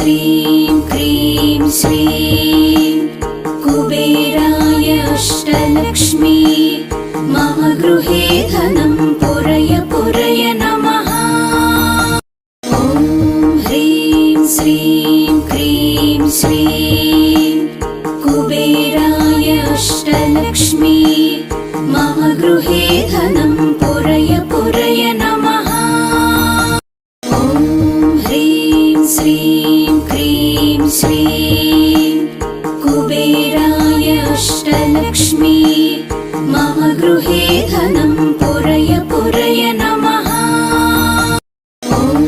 श्रीं क्रीं श्रीं कुबेराय अष्टलक्ष्मी मम गृहे धनं पुरय पुरय नमः। ॐ ह्रीं श्रीं क्रीं श्रीं कुबेराय अष्टलक्ष्मी मम गृहे धनं पुरय पुरय नमः। ॐ ह्रीं श्रीं क्रीं श्रीं कुबेराय अष्टलक्ष्मी मम गृहे धनं पुरय पुरय नमः। ॐ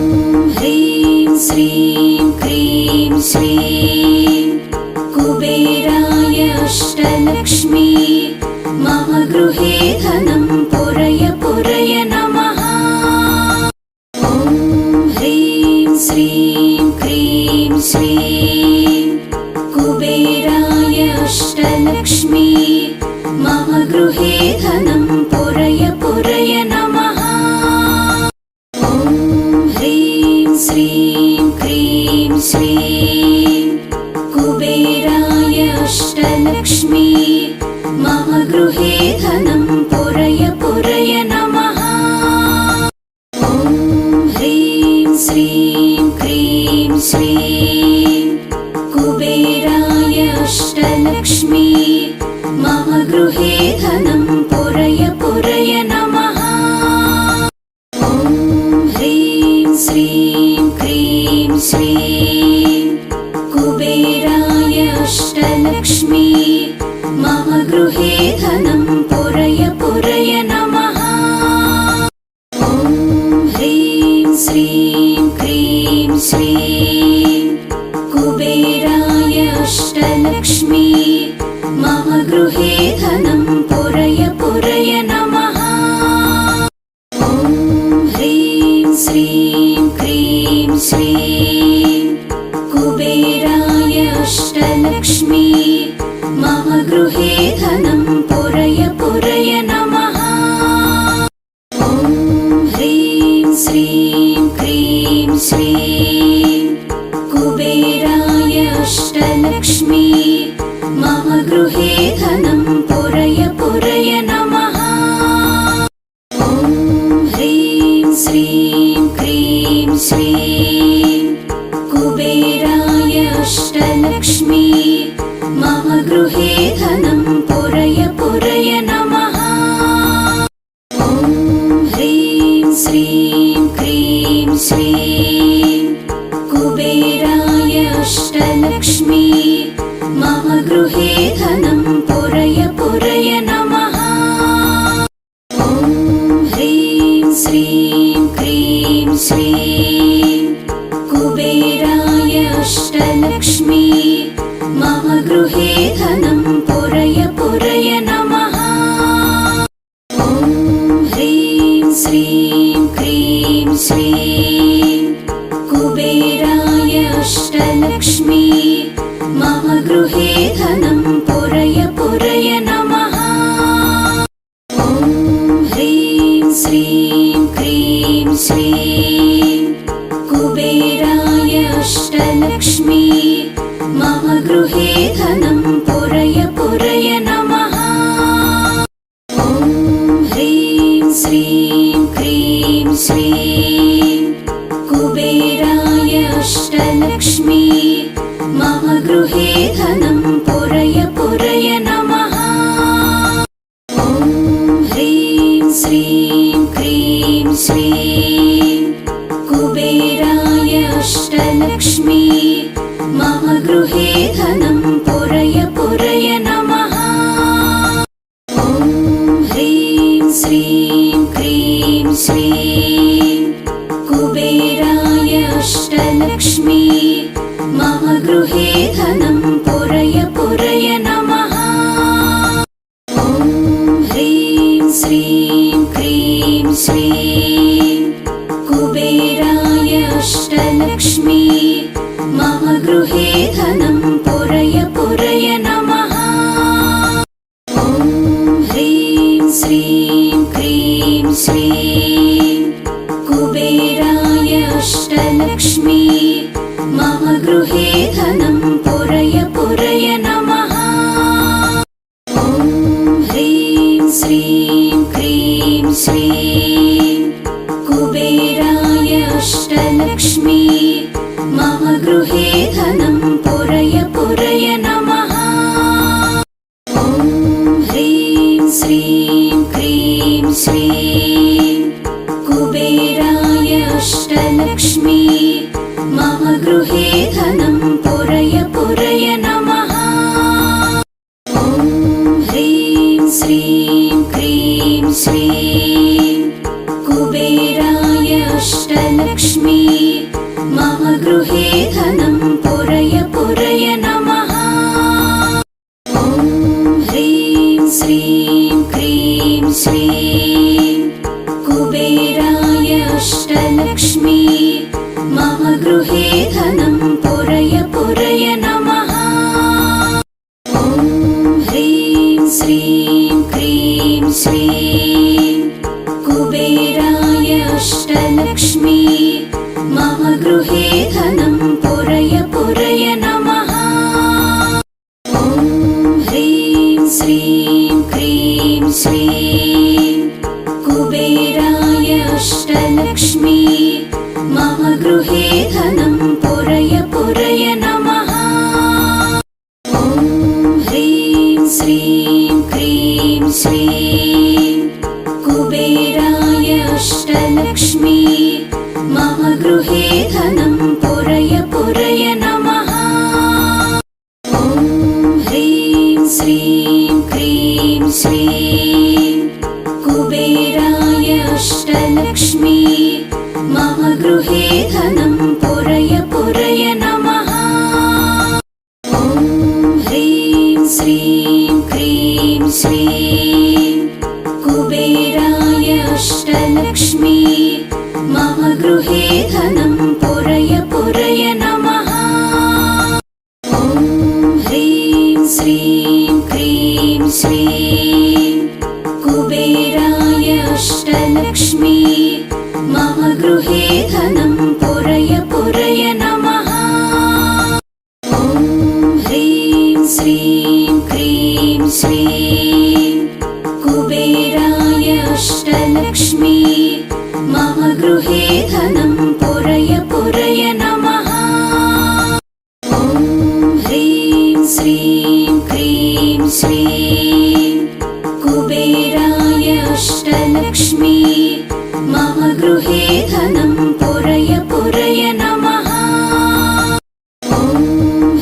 ह्रीं श्रीं क्रीं श्रीं कुबेराय अष्टलक्ष्मी मम गृहे धनं पुरय पुरय नमः। ॐ ह्रीं श्रीं क्रीं श्रीं कुबेराय अष्टलक्ष्मी मम गृहे धनं पुरय पुरय नमः। ॐ ह्रीं श्रीं क्रीं श्रीं कुबेराय अष्टलक्ष्मी मम गृहे धनं पुरय पुरय नमः। ॐ ह्रीं श्रीं क्रीं श्रीं कुबेराय अष्टलक्ष्मी मम गृहे धनं पुरय पुरय नमः। ॐ ह्रीं श्रीं क्रीं श्रीं कुबेराय अष्टलक्ष्मी मम गृहे धनं पुरय पुरय नमः। ॐ ह्रीं श्रीं क्रीं श्रीं कुबेराय अष्टलक्ष्मी मम गृहे धनं पुरय पुरय नमः। ॐ ह्रीं श्रीं क्रीं श्रीं कुबेराय अष्टलक्ष्मी मम गृहे धनं पुरय पुरय नमः। ॐ ह्रीं श्रीं क्रीं श्रीं कुबेराय अष्टलक्ष्मी मम गृहे धनं पुरय पुरय नमः। ॐ ह्रीं श्रीं क्रीं श्रीं कुबेराय अष्टलक्ष्मी मम गृहे धनं पुरय पुरय नमः। ॐ ह्रीं श्रीं क्रीं श्रीं कुबेराय अष्टलक्ष्मी मम गृहे धनं पुरय पुरय नमः। ॐ ह्रीं श्रीं क्रीं श्रीं कुबेराय अष्टलक्ष्मी मम गृहे धनं पुरय पुरय नमः। ॐ ह्रीं श्रीं क्रीं श्रीं कुबेराय अष्टलक्ष्मी मम गृहे धनं पुरय पुरय नमः। ॐ ह्रीं श्रीं क्रीं श्रीं कुबेराय अष्टलक्ष्मी मम गृहे धनं पुरय पुरय नमः। ॐ ह्रीं श्रीं क्रीं श्रीं कुबेराय अष्टलक्ष्मी मम गृहे धनं पुरय पुरय नमः। ॐ ह्रीं श्रीं क्रीं श्रीं कुबेराय अष्टलक्ष्मी मम गृहे धनं पुरय पुरय नमः। ॐ ह्रीं श्रीं क्रीं श्रीं कुबेराय अष्टलक्ष्मी मम गृहे धनं पुरय पुरय नमः। ॐ ह्रीं श्रीं क्रीं श्रीं कुबेराय अष्टलक्ष्मी मम गृहे धनं पुरय पुरय नमः। ॐ ह्रीं श्रीं क्रीं श्रीं कुबेराय अष्टलक्ष्मी मम गृहे अष्टलक्ष्मी मम गृहे धनं पुरय पुरय नमः। ॐ ह्रीं श्रीं क्रीं श्रीं कुबेराय अष्टलक्ष्मी मम गृहे धनं पुरय पुरय नमः। ॐ ह्रीं श्रीं क्रीं श्रीं कुबेराय अष्टलक्ष्मी मम गृहे धनं पुरय पुरय नमः। ॐ ह्रीं श्रीं क्रीं श्रीं कुबेराय अष्टलक्ष्मी मम गृहे धनं पुरय पुरय नमः। ॐ ह्रीं श्रीं क्रीं श्रीं कुबेराय अष्टलक्ष्मी मम गृहे धनं पुरय पुरय नमः। ॐ ह्रीं श्रीं क्रीं श्रीं कुबेराय अष्टलक्ष्मी मम गृहे धनं पुरय पुरय नमः। ॐ ह्रीं श्रीं क्रीं श्रीं कुबेराय अष्टलक्ष्मी मम गृहे धनं पुरय पुरय नमः। ॐ ह्रीं श्रीं क्रीं श्रीं कुबेराय अष्टलक्ष्मी मम गृहे धनं पुरय पुरय नमः। ॐ ह्रीं श्रीं क्रीं श्रीं कुबेराय अष्टलक्ष्मी मम गृहे धनं पुरय पुरय नमः। ॐ ह्रीं श्रीं क्रीं श्रीं कुबेराय अष्टलक्ष्मी मम गृहे धनं पुरय पुरय नमः। ॐ ह्रीं श्रीं क्रीं श्रीं कुबेराय अष्टलक्ष्मी मम गृहे धनं पुरय पुरय नमः। ॐ ह्रीं श्रीं क्रीं श्रीं कुबेराय अष्टलक्ष्मी मम गृहे धनं पुरय पुरय नमः। ॐ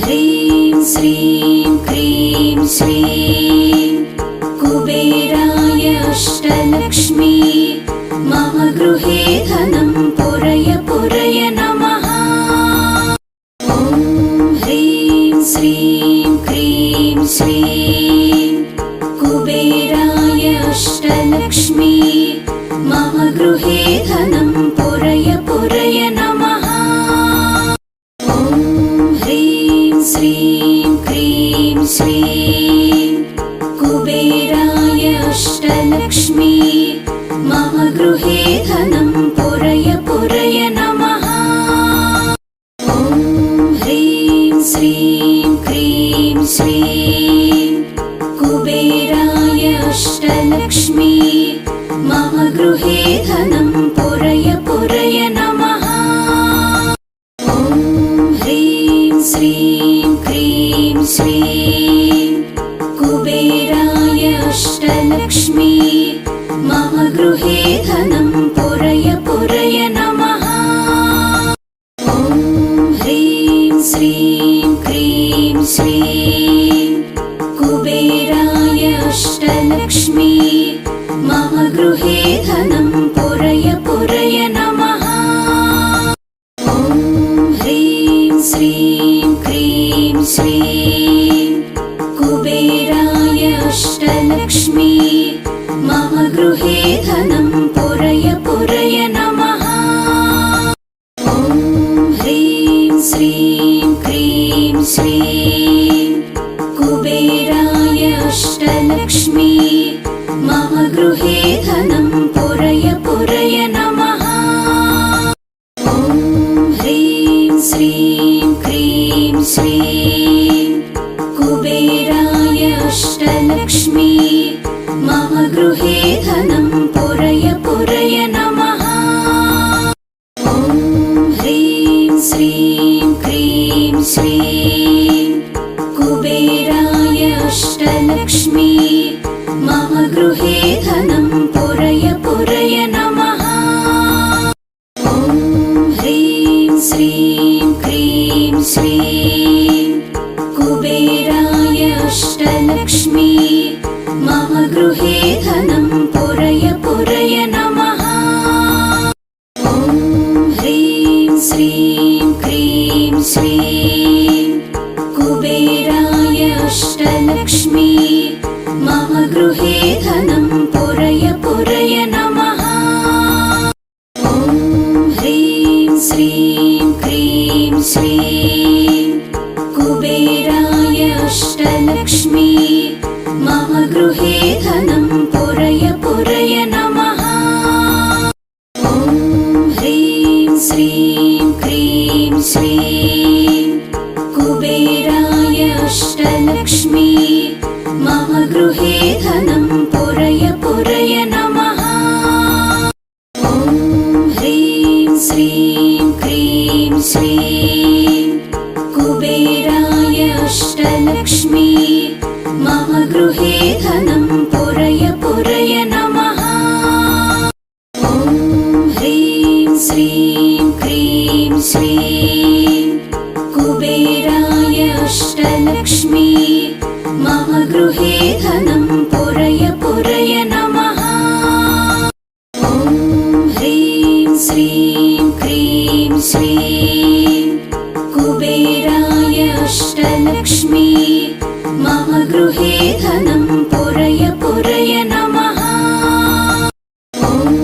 ह्रीं श्रीं क्रीं श्रीं कुबेराय अष्टलक्ष्मी मम गृहे धनं पुरय पुरय नमः। ॐ ह्रीं श्रीं क्रीं श्रीं कुबेराय अष्टलक्ष्मी मम गृहे धनं पुरय पुरय नमः। ॐ ह्रीं श्रीं क्रीं श्रीं कुबेराय अष्टलक्ष्मी मम गृहे धनं पुरय पुरय नमः। ॐ ह्रीं श्रीं क्रीं श्रीं कुबेराय अष्टलक्ष्मी मम गृहे धनं पुरय पुरय नमः। ॐ ह्रीं श्रीं क्रीं श्रीं कुबेराय अष्टलक्ष्मी मम गृहे धनं पुरय पुरय नमः। ॐ ह्रीं श्रीं क्रीं श्रीं कुबेराय अष्टलक्ष्मी मम गृहे धनं पुरय पुरय नमः। ॐ ह्रीं श्रीं क्रीं श्रीं कुबेराय अष्टलक्ष्मी मम गृहे धनं पुरय पुरय नमः। ॐ ह्रीं श्रीं क्रीं श्रीं कुबेराय अष्टलक्ष्मी मम गृहे धनं पुरय पुरय नमः। ॐ ह्रीं श्रीं क्रीं श्रीं कुबेराय अष्टलक्ष्मी मम गृहे धनं पुरय पुरय नमः। ॐ ह्रीं श्रीं क्रीं श्रीं कुबेराय अष्टलक्ष्मी मम गृहे धनं पुरय पुरय नमः। ॐ ह्रीं श्रीं क्रीं श्रीं कुबेराय अष्टलक्ष्मी मम गृहे धनं पुरय पुरय नमः। ॐ ह्रीं श्रीं क्रीं श्रीं कुबेराय अष्टलक्ष्मी मम गृहे धनं पुरय पुरय नमः। ॐ ह्रीं श्रीं क्रीं श्रीं कुबेराय अष्टलक्ष्मी मम गृहे धनं पुरय पुरय नमः। ॐ ह्रीं श्रीं क्रीं श्रीं कुबेराय अष्टलक्ष्मी मम गृहे धनं पुरय पुरय नमः। ॐ ह्रीं श्रीं क्रीं श्रीं कुबेराय अष्टलक्ष्मी मम गृहे धनं पुरय पुरय नमः। ॐ ह्रीं श्रीं क्रीं श्रीं कुबेराय अष्टलक्ष्मी मम गृहे धनं पुरय पुरय नमः। ॐ ह्रीं श्रीं क्रीं श्रीं कुबेराय अष्टलक्ष्मी मम गृहे धनं पुरय पुरय नमः। ॐ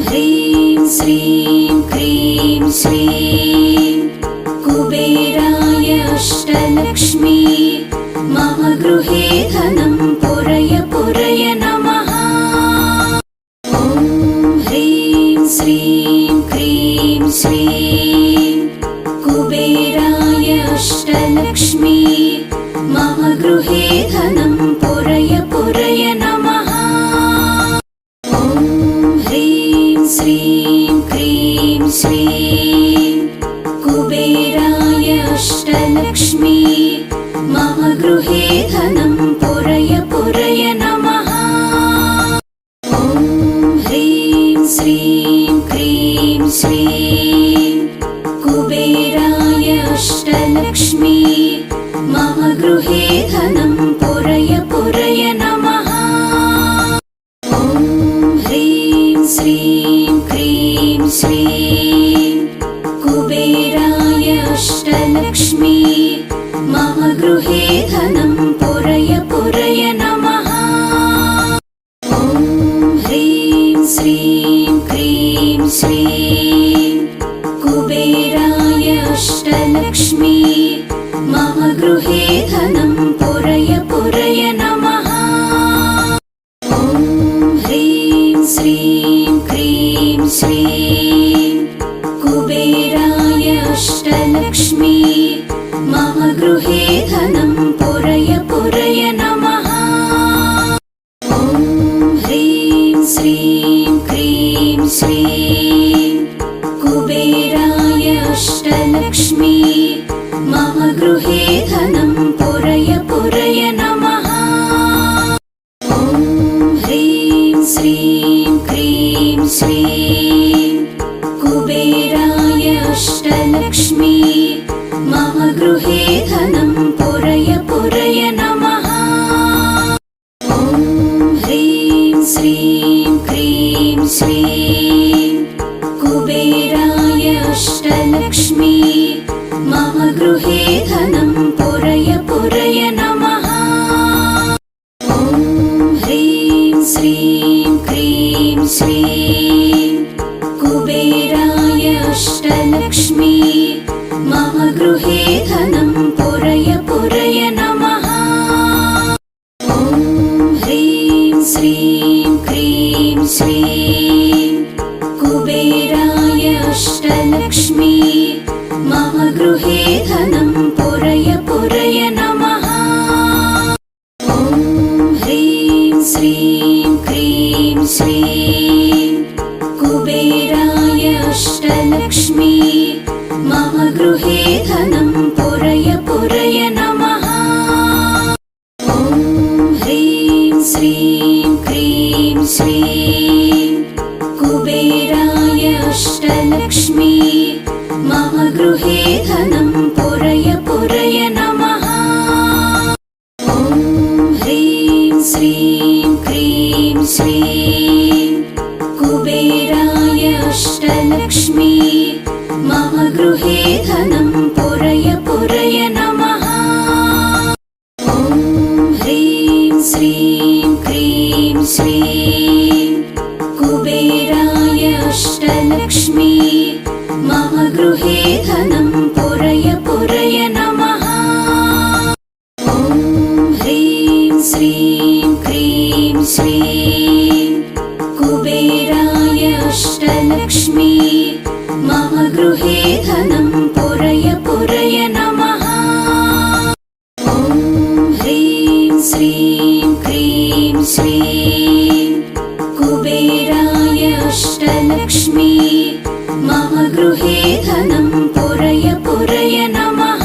ह्रीं श्रीं क्रीं श्रीं कुबेराय अष्टलक्ष्मी मम गृहे धनं पुरय पुरय नमः। ॐ ह्रीं श्रीं क्रीं श्रीं कुबेराय अष्टलक्ष्मी मम गृहे धनं पुरय पुरय नमः। ॐ ह्रीं श्रीं क्रीं श्रीं कुबेराय अष्टलक्ष्मी मम गृहे धनं पुरय पुरय नमः। ॐ ह्रीं श्रीं क्रीं श्रीं कुबेराय अष्टलक्ष्मी मम गृहे धनं पुरय पुरय नमः। ॐ ह्रीं श्रीं क्रीं श्रीं कुबेराय अष्टलक्ष्मी मम गृहे धनं पुरय पुरय नमः। ॐ ह्रीं श्रीं क्रीं श्रीं कुबेराय अष्टलक्ष्मी मम गृहे धनं पुरय पुरय नमः। ॐ ह्रीं श्रीं क्रीं श्रीं कुबेराय अष्टलक्ष्मी मम गृहे धनं पुरय पुरय नमः। ॐ ह्रीं श्रीं क्रीं श्रीं कुबेराय अष्टलक्ष्मी मम गृहे धनं पुरय पुरय नमः। ॐ ह्रीं श्रीं क्रीं श्रीं कुबेराय अष्टलक्ष्मी मम गृहे धनं पुरय पुरय नमः। ॐ ह्रीं श्रीं क्रीं श्रीं कुबेराय अष्टलक्ष्मी मम गृहे धनं पुरय पुरय नमः। ॐ ह्रीं श्रीं क्रीं श्रीं कुबेराय अष्टलक्ष्मी मम गृहे धनं पुरय पुरय नमः। ॐ ह्रीं श्रीं क्रीं श्रीं कुबेराय अष्टलक्ष्मी मम गृहे धनं पुरय पुरय नमः। ॐ ह्रीं श्रीं क्रीं श्रीं कुबेराय अष्टलक्ष्मी मम गृहे गृहे धनं पुरय पुरय नमः। ॐ ह्रीं श्रीं क्रीं श्रीं कुबेराय अष्टलक्ष्मी मम गृहे धनं पुरय पुरय नमः। ॐ ह्रीं श्रीं क्रीं श्रीं कुबेराय अष्टलक्ष्मी मम गृहे धनं पुरय पुरय नमः। ॐ ह्रीं श्रीं क्रीं श्रीं कुबेराय अष्टलक्ष्मी मम गृहे धनं पुरय पुरय नमः। ॐ ह्रीं श्रीं क्रीं श्रीं कुबेराय अष्टलक्ष्मी मम गृहे धनं पुरय पुरय नमः।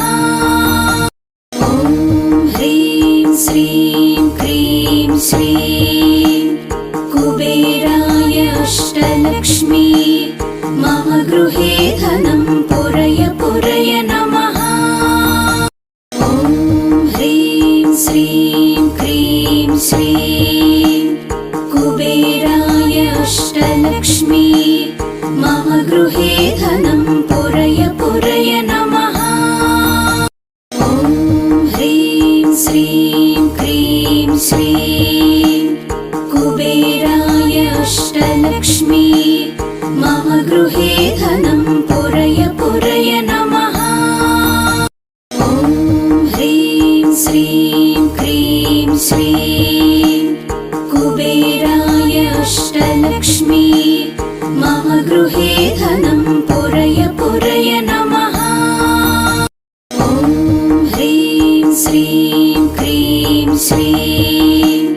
ॐ ह्रीं श्रीं क्रीं श्रीं कुबेराय अष्टलक्ष्मी मम गृहे धनं पुरय पुरय नमः। ॐ ह्रीं श्रीं क्रीं श्रीं कुबेराय अष्टलक्ष्मी मम गृहे धनं पुरय पुरय नमः। ॐ ह्रीं श्रीं क्रीं श्रीं कुबेराय अष्टलक्ष्मी मम गृहे धनं पुरय पुरय नमः। ॐ ह्रीं श्रीं क्रीं श्रीं कुबेराय अष्टलक्ष्मी मम गृहे धनं पुरय पुरय नमः। ॐ ह्रीं श्रीं क्रीं श्रीं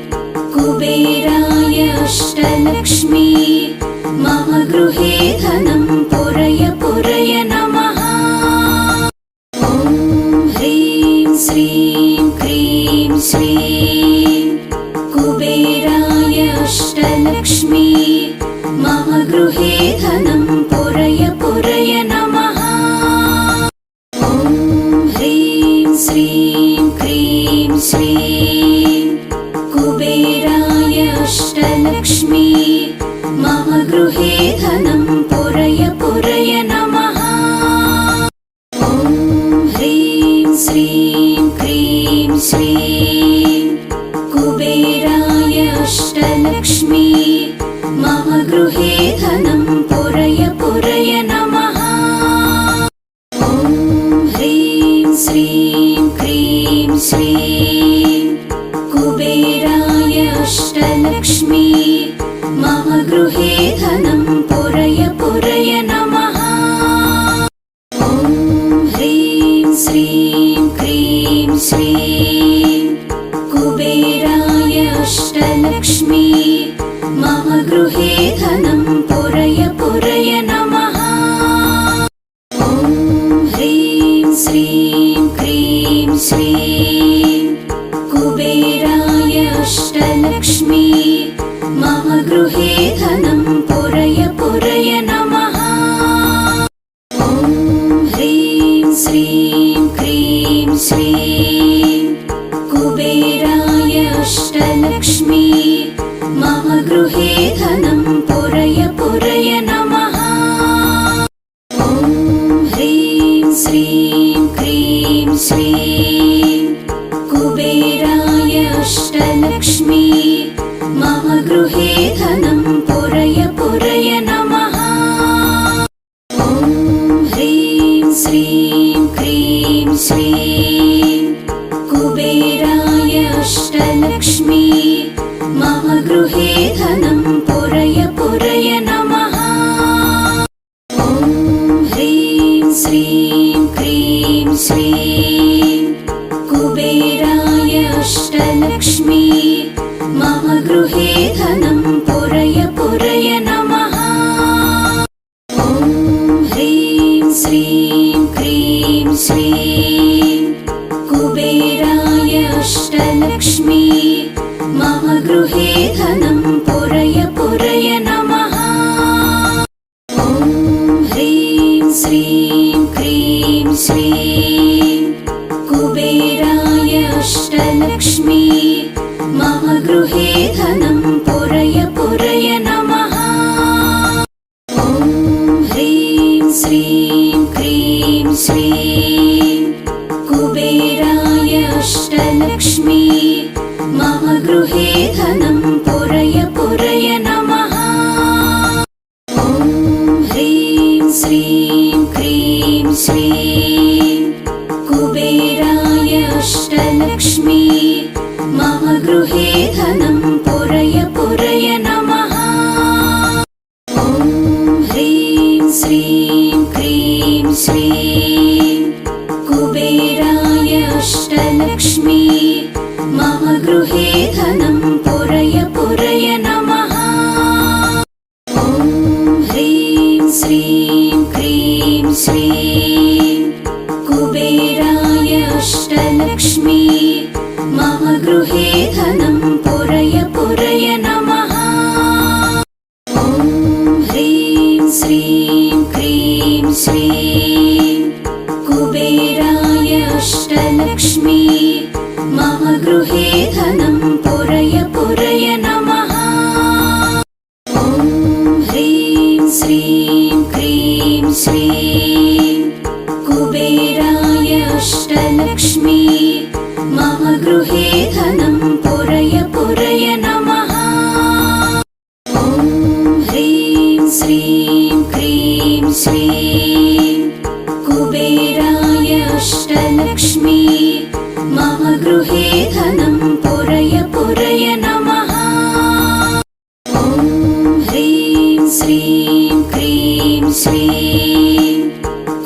कुबेराय अष्टलक्ष्मी मम गृहे धनं पुरय पुरय नमः। ॐ ह्रीं श्रीं क्रीं श्रीं कुबेराय अष्टलक्ष्मी मम गृहे धनं पुरय पुरय नमः। ॐ ह्रीं श्रीं क्रीं श्रीं कुबेराय अष्टलक्ष्मी मम गृहे धनं पुरय पुरय नमः। ॐ ह्रीं श्रीं क्रीं श्रीं कुबेराय अष्टलक्ष्मी मम गृहे धनं पुरय पुरय नमः। ॐ ह्रीं श्रीं क्रीं श्रीं कुबेराय अष्टलक्ष्मी मम गृहे धनं पुरय पुरय नमः। ॐ ह्रीं श्रीं क्रीं श्रीं कुबेराय अष्टलक्ष्मी मम गृहे धनं पुरय पुरय नमः। ॐ ह्रीं श्रीं क्रीं श्रीं कुबेराय अष्टलक्ष्मी मम गृहे धनं पुरय पुरय नमः। ॐ ह्रीं श्रीं क्रीं श्रीं कुबेराय अष्टलक्ष्मी मम गृहे धनं पुरय पुरय नमः। ॐ ह्रीं श्रीं क्रीं श्रीं कुबेराय अष्टलक्ष्मी मम गृहे धनं पुरय पुरय नमः। ॐ ह्रीं श्रीं क्रीं श्रीं कुबेराय अष्टलक्ष्मी मम गृहे धनं पुरय पुरय नमः। ॐ ह्रीं श्रीं क्रीं श्रीं कुबेराय अष्टलक्ष्मी मम गृहे धनं पुरय पुरय नमः। ॐ ह्रीं श्रीं क्रीं श्रीं कुबेराय अष्टलक्ष्मी मम गृहे धनं पुरय पुरय नमः। ॐ ह्रीं श्रीं क्रीं ह्रीं श्रीं कुबेराय अष्टलक्ष्मी मम गृहे धनं पुरय पुरय नमः। ॐ ह्रीं श्रीं क्रीं श्रीं कुबेराय अष्टलक्ष्मी मम गृहे धनं पुरय पुरय नमः। ॐ ह्रीं श्रीं क्रीं श्रीं कुबेराय अष्टलक्ष्मी मम गृहे धनं पुरय पुरय नमः। ॐ ह्रीं श्रीं क्रीं श्रीं कुबेराय अष्टलक्ष्मी मम गृहे धनं पुरय पुरय नमः। ॐ ह्रीं श्रीं क्रीं श्रीं कुबेराय अष्टलक्ष्मी मम गृहे धनं पुरय पुरय नमः। ॐ ह्रीं श्रीं क्रीं श्रीं कुबेराय अष्टलक्ष्मी मम गृहे धनं पुरय पुरय नमः। ॐ ह्रीं श्रीं क्रीं श्रीं कुबेराय अष्टलक्ष्मी मम गृहे धनं पुरय पुरय नमः। ॐ ह्रीं श्रीं क्रीं श्रीं कुबेराय अष्टलक्ष्मी मम गृहे धनं पुरय पुरय नमः। ॐ ह्रीं श्रीं क्रीं श्रीं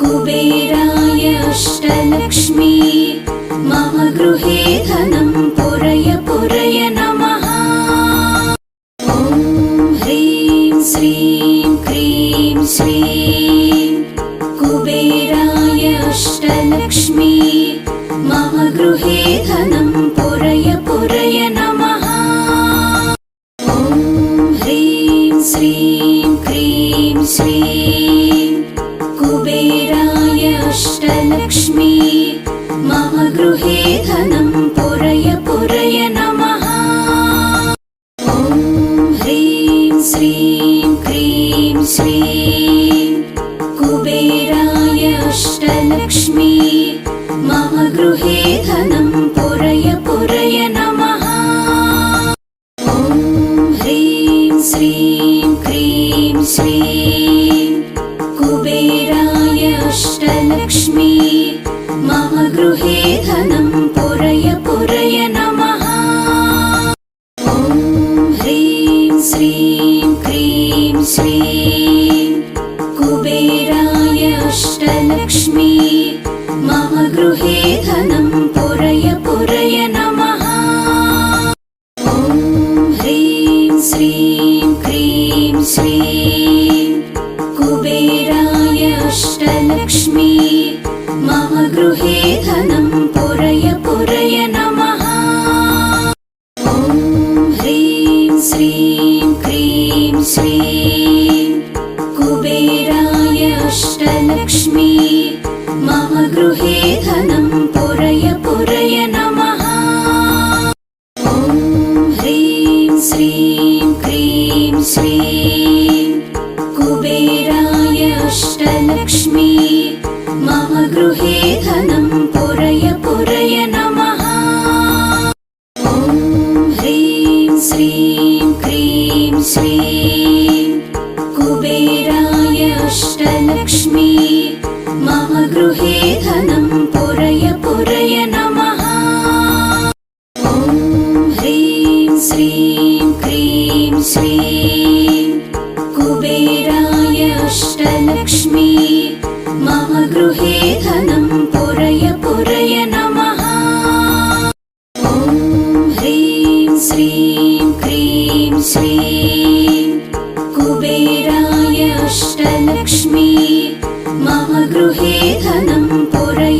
कुबेराय अष्टलक्ष्मी मम गृहे धनं पुरय पुरय नमः। ॐ ह्रीं श्रीं क्रीं श्रीं कुबेराय अष्टलक्ष्मी मम गृहे धनं पुरय पुरय नमः। ॐ ह्रीं श्रीं क्रीं श्रीं कुबेराय अष्टलक्ष्मी मम गृहे धनं पुरय पुरय नमः। ॐ ह्रीं श्रीं क्रीं श्रीं कुबेराय अष्टलक्ष्मी मम गृहे धनं पुरय पुरय नमः। ॐ ह्रीं श्रीं क्रीं श्रीं कुबेराय अष्टलक्ष्मी मम गृहे धनं पुरय पुरय नमः। ॐ ह्रीं श्रीं क्रीं श्रीं कुबेराय अष्टलक्ष्मी मम गृहे धनं पुरय पुरय नमः। ॐ ह्रीं श्रीं क्रीं श्रीं कुबेराय अष्टलक्ष्मी मम गृहे धनं पुरय पुरय नमः। ॐ ह्रीं श्रीं क्रीं श्रीं कुबेराय अष्टलक्ष्मी मम गृहे धनं पुरय पुरय नमः। ॐ ह्रीं श्रीं क्रीं श्रीं कुबेराय अष्टलक्ष्मी मम गृहे धनं पुरय पुरय नमः। ॐ ह्रीं श्रीं क्रीं श्रीं कुबेराय अष्टलक्ष्मी मम गृहे धनं पुरय पुरय नमः। ॐ ह्रीं श्रीं क्रीं श्रीं कुबेराय अष्टलक्ष्मी मम गृहे धनं पुरय पुरय नमः। ॐ ह्रीं श्रीं क्रीं श्रीं कुबेराय अष्टलक्ष्मी मम गृहे धनं पुरय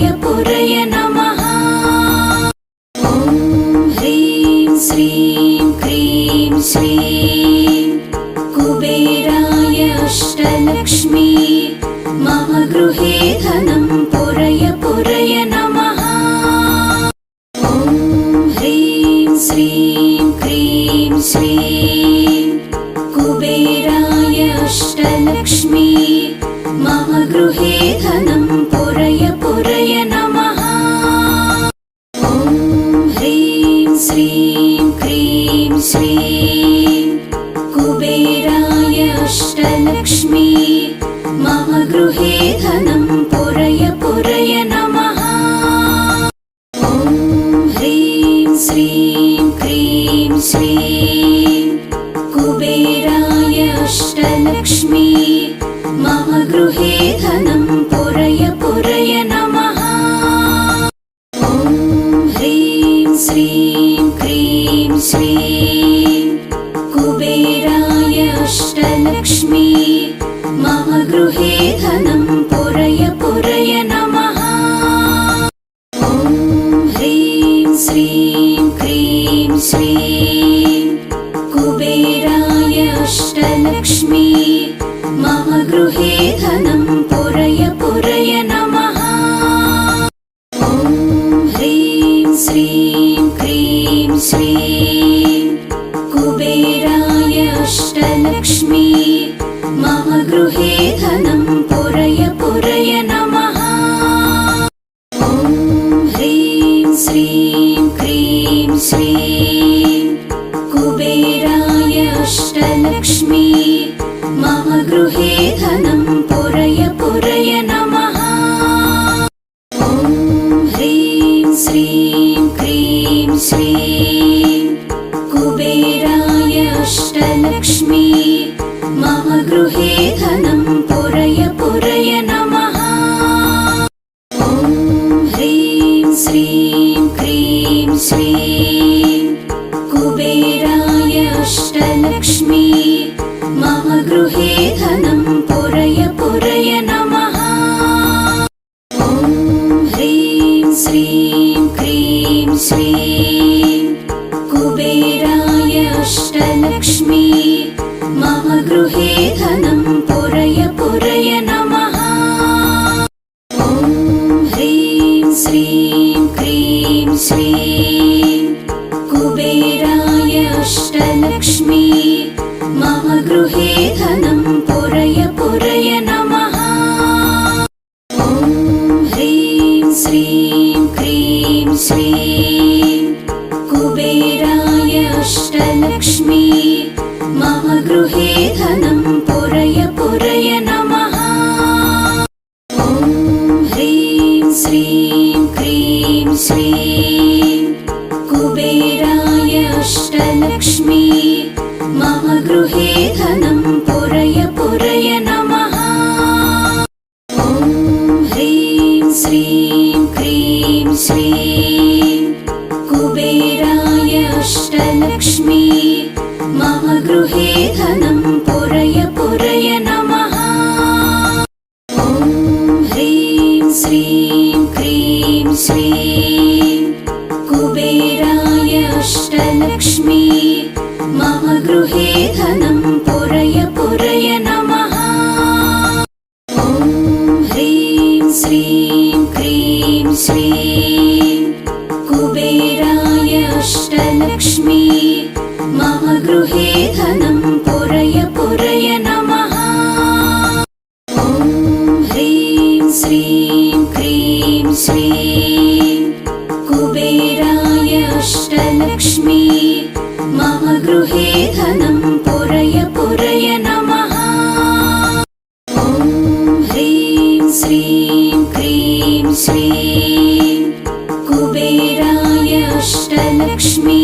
पुरय नमः। ॐ ह्रीं श्रीं क्रीं श्रीं कुबेराय अष्टलक्ष्मी मम गृहे धनं पुरय पुरय नमः। ॐ ह्रीं श्रीं क्रीं श्रीं कुबेराय अष्टलक्ष्मी मम गृहे धनं पुरय पुरय नमः। ॐ ह्रीं श्रीं क्रीं श्रीं कुबेराय अष्टलक्ष्मी मम गृहे धनं पुरय पुरय नमः। ॐ ह्रीं श्रीं क्रीं श्रीं कुबेराय अष्टलक्ष्मी मम गृहे धनं पुरय पुरय नमः। ॐ ह्रीं श्रीं क्रीं श्रीं कुबेराय अष्टलक्ष्मी मम गृहे धनं पुरय पुरय नमः। ॐ ह्रीं श्रीं क्रीं श्रीं कुबेराय अष्टलक्ष्मी मम गृहे धनं पुरय पुरय नमः। ॐ ह्रीं श्रीं क्रीं श्रीं कुबेराय अष्टलक्ष्मी मम गृहे धनं पुरय पुरय नमः। ॐ ह्रीं श्रीं क्रीं श्रीं कुबेराय अष्टलक्ष्मी मम गृहे धनं पुरय पुरय नमः। ॐ ह्रीं श्रीं क्रीं श्रीं कुबेराय अष्टलक्ष्मी मम गृहे धनं पुरय पुरय नमः। ॐ ह्रीं श्रीं क्रीं श्रीं कुबेराय अष्टलक्ष्मी मम गृहे धनं पुरय पुरय नमः। ॐ ह्रीं श्रीं क्रीं श्रीं कुबेराय अष्टलक्ष्मी मम गृहे धनं पुरय पुरय नमः। ॐ ह्रीं श्रीं क्रीं श्रीं कुबेराय अष्टलक्ष्मी मम गृहे धनं पुरय पुरय नमः। ॐ ह्रीं श्रीं क्रीं श्रीं कुबेराय अष्टलक्ष्मी मम गृहे धनं पुरय पुरय नमः। ॐ ह्रीं श्रीं क्रीं श्रीं कुबेराय अष्टलक्ष्मी मम गृहे धनं पुरय पुरय नमः। ॐ ह्रीं श्रीं क्रीं श्रीं कुबेराय अष्टलक्ष्मी मम गृहे धनं पुरय पुरय नमः। ॐ ह्रीं श्रीं क्रीं श्रीं कुबेराय अष्टलक्ष्मी मम गृहे धनं पुरय पुरय नमः। ॐ ह्रीं श्रीं क्रीं श्रीं कुबेराय अष्टलक्ष्मी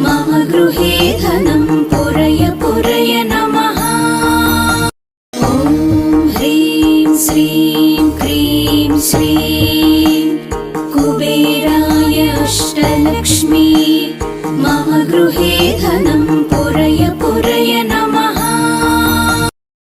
मम गृहे धनं पुरय पुरय नमः। ॐ ह्रीं श्रीं क्रीं श्रीं कुबेराय अष्टलक्ष्मी मम गृहे धनं पुरय